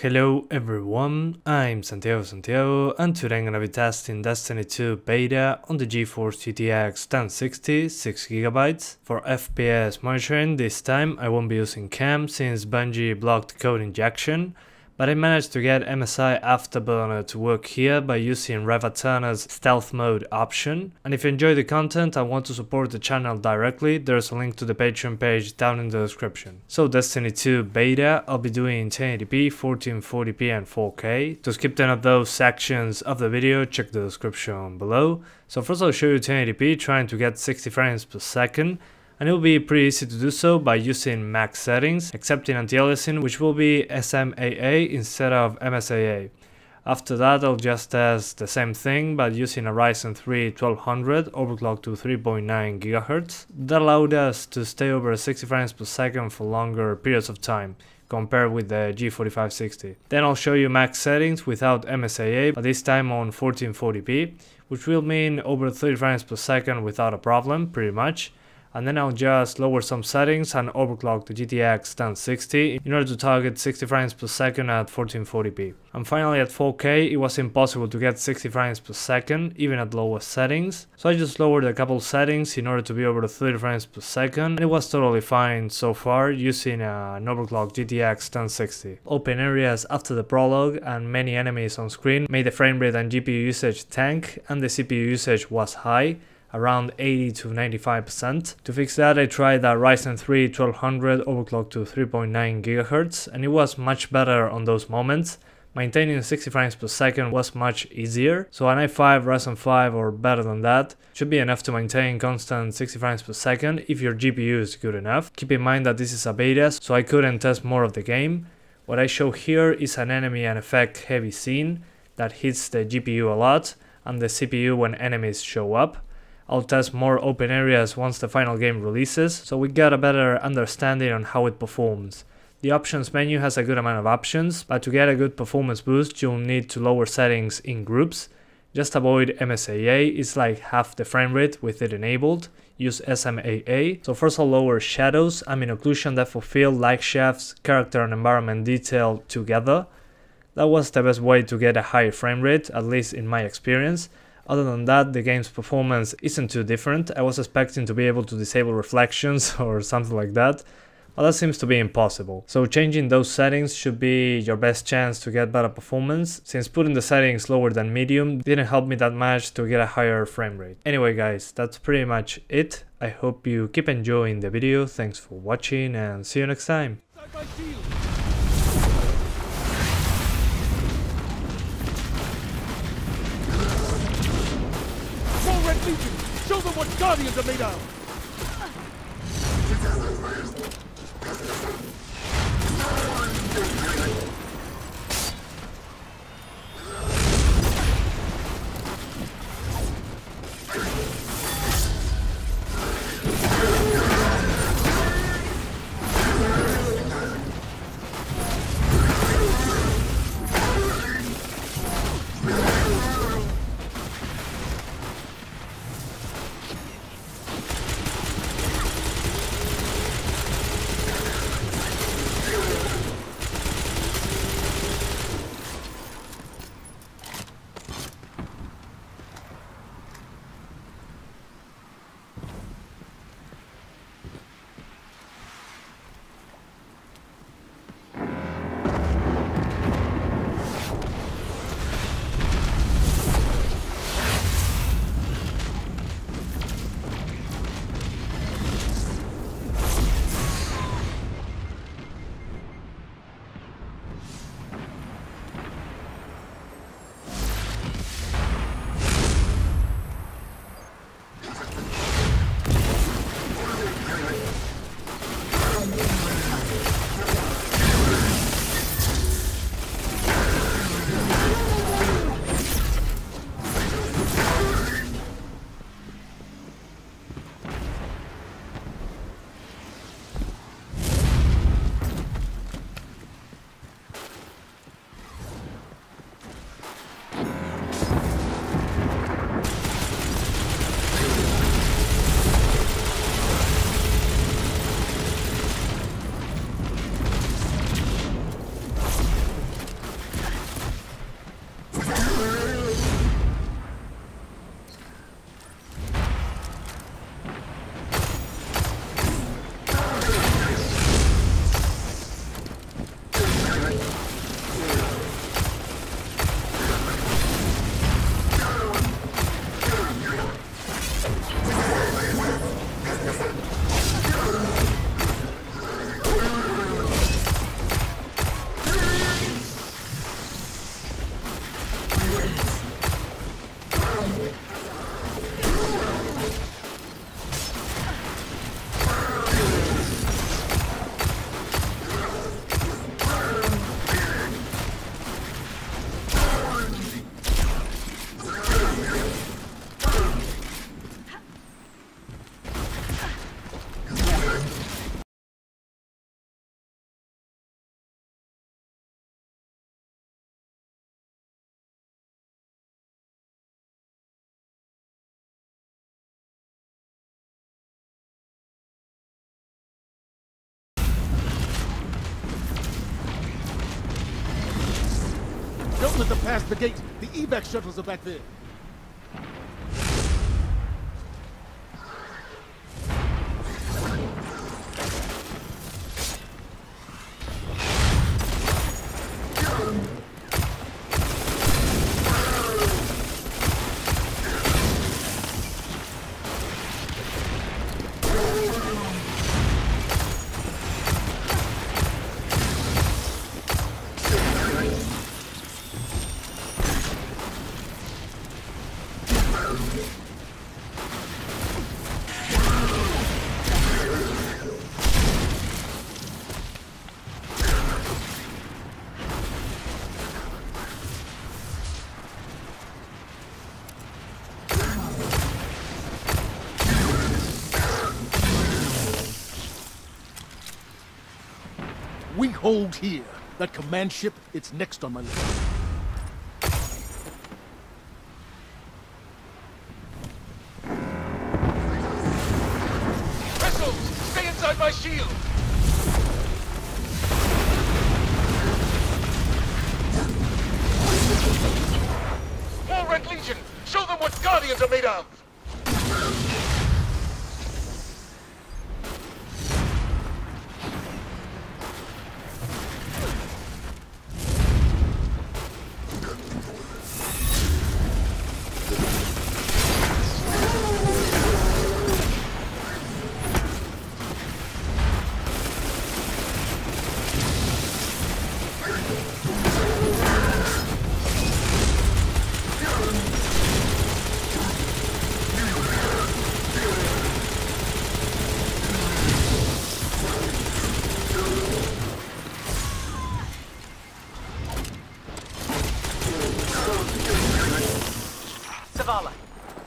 Hello everyone, I'm Santiago, and today I'm gonna be testing Destiny 2 beta on the GeForce GTX 1060 6GB. For FPS monitoring, this time I won't be using cam since Bungie blocked code injection, but I managed to get MSI Afterburner to work here by using Revatana's stealth mode option. And if you enjoy the content and want to support the channel directly, there's a link to the Patreon page down in the description. So Destiny 2 beta, I'll be doing in 1080p, 1440p and 4K. To skip 10 of those sections of the video, check the description below. So first I'll show you 1080p trying to get 60 frames per second. And it will be pretty easy to do so by using max settings, except in anti-aliasing, which will be SMAA instead of MSAA. After that, I'll just test the same thing, but using a Ryzen 3 1200 overclocked to 3.9 GHz. That allowed us to stay over 60 frames per second for longer periods of time, compared with the G4560. Then I'll show you max settings without MSAA, but this time on 1440p, which will mean over 30 frames per second without a problem, pretty much. And then I'll just lower some settings and overclock the GTX 1060 in order to target 60 frames per second at 1440p. And finally at 4K it was impossible to get 60 frames per second even at lower settings, so I just lowered a couple settings in order to be over 30 frames per second, and it was totally fine so far using an overclocked GTX 1060. Open areas after the prologue and many enemies on screen made the frame rate and GPU usage tank, and the CPU usage was high, around 80 to 95%. To fix that, I tried a Ryzen 3 1200 overclocked to 3.9 GHz, and it was much better on those moments. Maintaining 60 frames per second was much easier, so an i5 Ryzen 5 or better than that should be enough to maintain constant 60 frames per second if your GPU is good enough. Keep in mind that this is a beta, so I couldn't test more of the game. What I show here is an enemy and effect heavy scene that hits the GPU a lot and the CPU when enemies show up. I'll test more open areas once the final game releases, so we get a better understanding on how it performs. The options menu has a good amount of options, but to get a good performance boost you'll need to lower settings in groups. Just avoid MSAA, it's like half the frame rate with it enabled. Use SMAA. So first I'll lower shadows, ambient occlusion, depth of field, light shafts, character and environment detail together. That was the best way to get a higher frame rate, at least in my experience. Other than that, the game's performance isn't too different. I was expecting to be able to disable reflections or something like that, but that seems to be impossible. So changing those settings should be your best chance to get better performance, since putting the settings lower than medium didn't help me that much to get a higher frame rate. Anyway guys, that's pretty much it. I hope you keep enjoying the video, thanks for watching and see you next time. Show them what Guardians are made of! Don't let them pass the gate. The evac shuttles are back there. We hold here. That command ship, it's next on my list. Vessels, stay inside my shield! More Red Legion! Show them what Guardians are made of!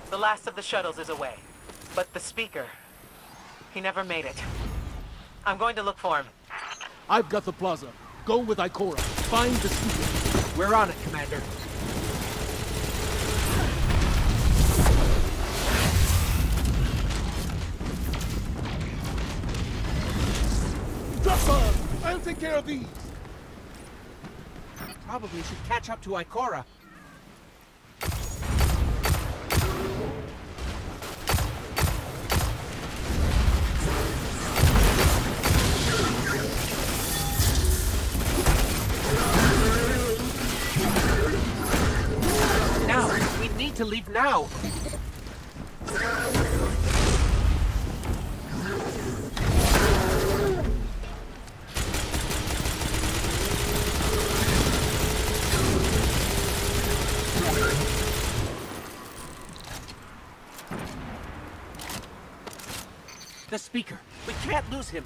The last of the shuttles is away. But the speaker, he never made it. I'm going to look for him. I've got the plaza. Go with Ikora. Find the speaker. We're on it, Commander. Drop bomb! I'll take care of these. Probably should catch up to Ikora. To leave now. The speaker. We can't lose him.